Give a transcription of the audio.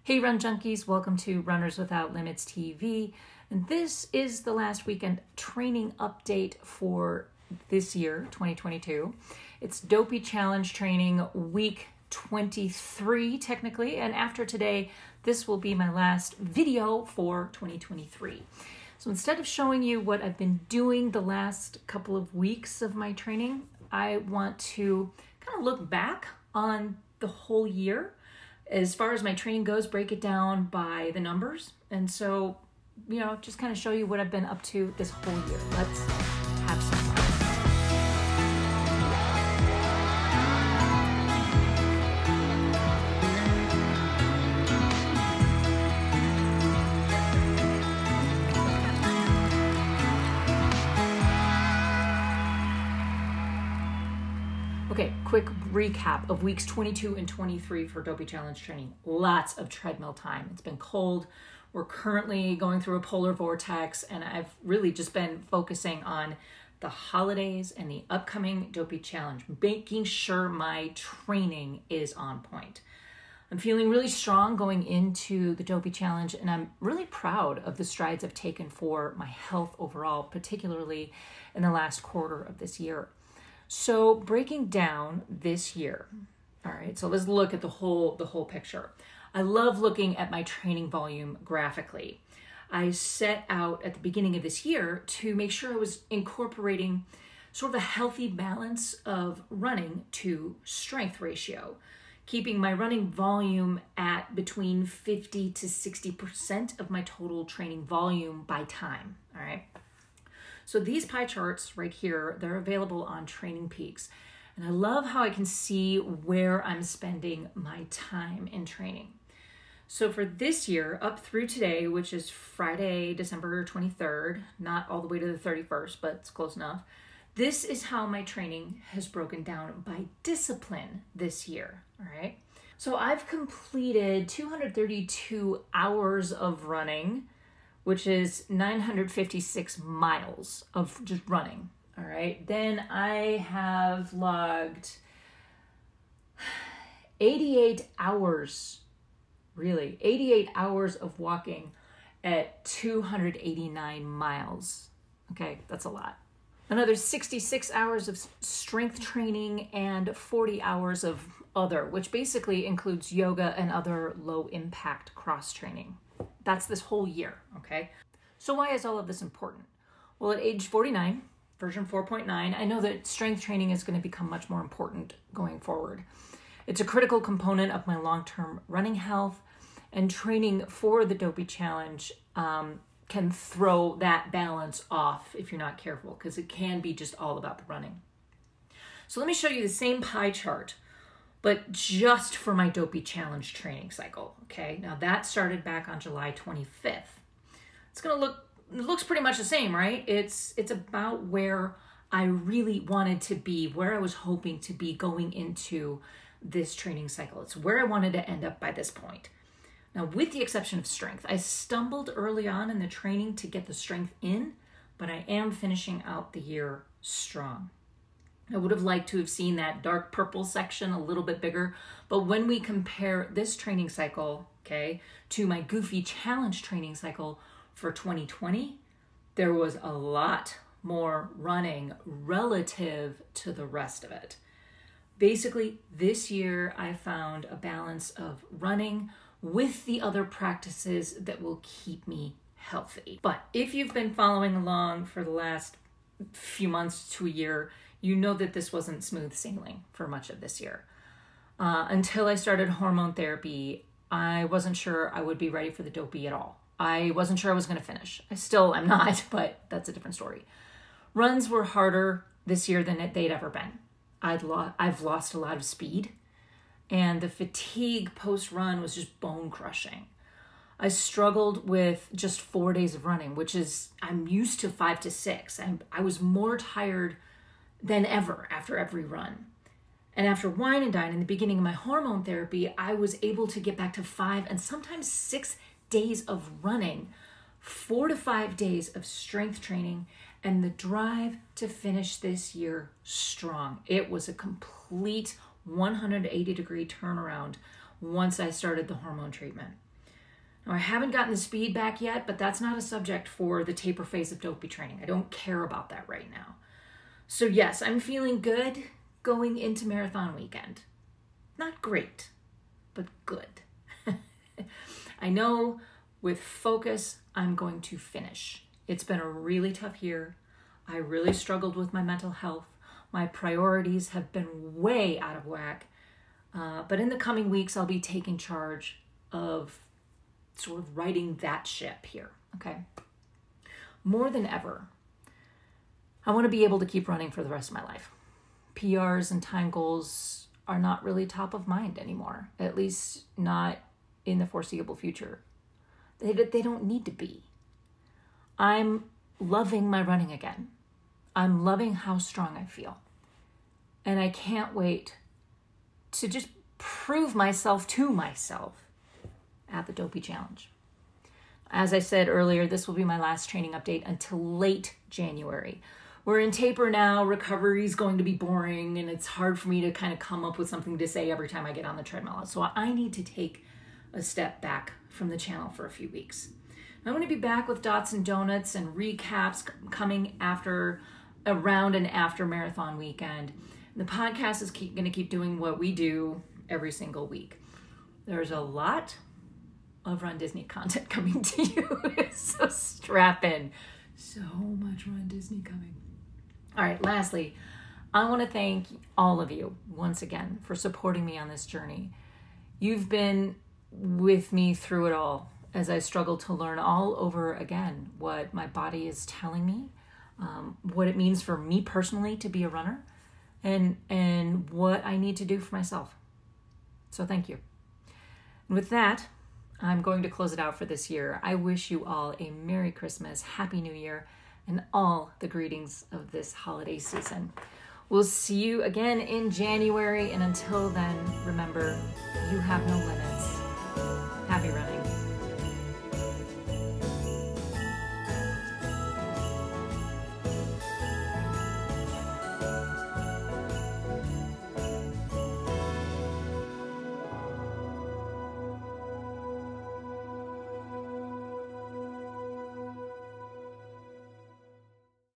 Hey Run Junkies, welcome to Runners Without Limits TV. And this is the last weekend training update for this year, 2022. It's Dopey Challenge training week 23 technically, and after today, this will be my last video for 2023. So instead of showing you what I've been doing the last couple of weeks of my training, I want to kind of look back on the whole year. As far as my training goes, break it down by the numbers. And so, just kind of show you what I've been up to this whole year. Let's have some fun. Okay, quick recap of weeks 22 and 23 for Dopey Challenge training. Lots of treadmill time. It's been cold. We're currently going through a polar vortex, and I've really just been focusing on the holidays and the upcoming Dopey Challenge, making sure my training is on point. I'm feeling really strong going into the Dopey Challenge, and I'm really proud of the strides I've taken for my health overall, particularly in the last quarter of this year. So breaking down this year, all right, so let's look at the whole picture. I love looking at my training volume graphically. I set out at the beginning of this year to make sure I was incorporating sort of a healthy balance of running to strength ratio, keeping my running volume at between 50 to 60% of my total training volume by time, all right? So these pie charts right here, they're available on Training Peaks. And I love how I can see where I'm spending my time in training. So for this year, up through today, which is Friday, December 23rd, not all the way to the 31st, but it's close enough. This is how my training has broken down by discipline this year, all right? So I've completed 232 hours of running, which is 956 miles of just running, all right? Then I have logged 88 hours, really, 88 hours of walking at 289 miles, okay? That's a lot. Another 66 hours of strength training and 40 hours of other, which basically includes yoga and other low-impact cross-training. That's this whole year, okay? So why is all of this important? Well, at age 49, version 4.9, I know that strength training is going to become much more important going forward. It's a critical component of my long-term running health, and training for the Dopey Challenge can throw that balance off if you're not careful, because it can be just all about the running. So let me show you the same pie chart, but just for my Dopey Challenge training cycle, okay? Now that started back on July 25th. It looks pretty much the same, right? It's about where I really wanted to be, where I was hoping to be going into this training cycle. It's where I wanted to end up by this point. Now, with the exception of strength, I stumbled early on in the training to get the strength in, but I am finishing out the year strong. I would have liked to have seen that dark purple section a little bit bigger, but when we compare this training cycle, okay, to my Goofy Challenge training cycle for 2020, there was a lot more running relative to the rest of it. Basically, this year I found a balance of running with the other practices that will keep me healthy. But if you've been following along for the last few months to a year, you know that this wasn't smooth sailing for much of this year. Until I started hormone therapy, I wasn't sure I would be ready for the Dopey at all. I wasn't sure I was going to finish. I still am not, but that's a different story. Runs were harder this year than they'd ever been. I've lost a lot of speed, and the fatigue post-run was just bone-crushing. I struggled with just 4 days of running, which is, I'm used to 5 to 6. I was more tired than ever after every run. And after wine and dine in the beginning of my hormone therapy, I was able to get back to 5 and sometimes 6 days of running, 4 to 5 days of strength training, and the drive to finish this year strong. It was a complete 180-degree turnaround once I started the hormone treatment. Now, I haven't gotten the speed back yet, but that's not a subject for the taper phase of Dopey training. I don't care about that right now. So yes, I'm feeling good going into marathon weekend. Not great, but good. I know with focus, I'm going to finish. It's been a really tough year. I really struggled with my mental health. My priorities have been way out of whack. But in the coming weeks, I'll be taking charge of sort of righting that ship here, okay? More than ever, I want to be able to keep running for the rest of my life. PRs and time goals are not really top of mind anymore, at least not in the foreseeable future. They don't need to be. I'm loving my running again. I'm loving how strong I feel. And I can't wait to just prove myself to myself at the Dopey Challenge. As I said earlier, this will be my last training update until late January. We're in taper now. Recovery is going to be boring, and it's hard for me to kind of come up with something to say every time I get on the treadmill. So I need to take a step back from the channel for a few weeks. I'm going to be back with dots and donuts and recaps coming around and after marathon weekend. The podcast is going to keep doing what we do every single week. There's a lot of Run Disney content coming to you. So strap in. So much Run Disney coming. All right, lastly, I want to thank all of you once again for supporting me on this journey. You've been with me through it all as I struggle to learn all over again what my body is telling me, what it means for me personally to be a runner, and what I need to do for myself. So thank you. And with that, I'm going to close it out for this year. I wish you all a Merry Christmas, Happy New Year, and all the greetings of this holiday season. We'll see you again in January, and until then, remember, you have no limits. Happy running.